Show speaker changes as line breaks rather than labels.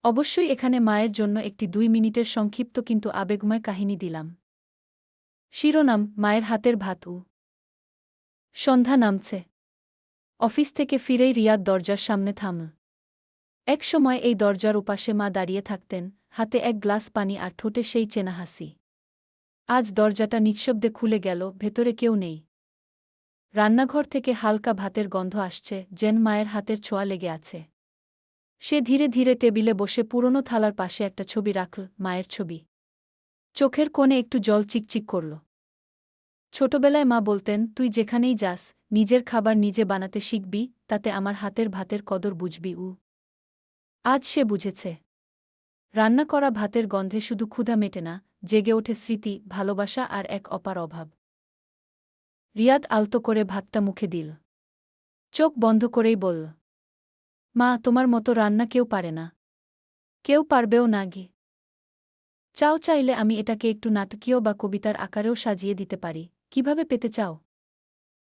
অবশ্যই এখানে মায়ের জন্য একটি ২ মিনিটের সংক্ষিপ্ত কিন্তু আবেগময় কাহিনী দিলাম। শিরোনাম: মায়ের হাতের ভাত। সন্ধ্যা নামছে। অফিস থেকে ফিরেই রিয়াদ দরজার সামনে থামল। এক সময় এই দরজার ওপাশে মা দাঁড়িয়ে থাকতেন, হাতে এক গ্লাস পানি আর ঠোঁটে সেই চেনা হাসি। আজ দরজাটা নিঃশব্দে খুলে গেল, ভেতরে কেউ নেই। রান্নাঘর থেকে হালকা ভাতের গন্ধ আসছে, যেন মায়ের হাতের ছোঁয়া লেগে আছে। সে ধীরে ধীরে টেবিলে বসে পুরনো থালার পাশে একটা ছবি রাখল, মায়ের ছবি। চোখের কোণে একটু জল চিকচিক করল। ছোটবেলায় মা বলতেন, তুই যেখানেই যাস, নিজের খাবার নিজে বানাতে শিখবি, তাতে আমার হাতের ভাতের কদর বুঝবি। আজ সে বুঝেছে, রান্না করা ভাতের গন্ধে শুধু ক্ষুধা মেটে না, জেগে ওঠে স্মৃতি, ভালোবাসা আর এক অপার অভাব। রিয়াদ আলতো করে ভাতটা মুখে দিল। চোখ বন্ধ করেই বলল, মা, তোমার মতো রান্না কেউ পারে না। কেউ পারবেও না গি। চাইলে আমি এটাকে একটু নাটকীয় বা কবিতার আকারেও সাজিয়ে দিতে পারি। কিভাবে পেতে চাও?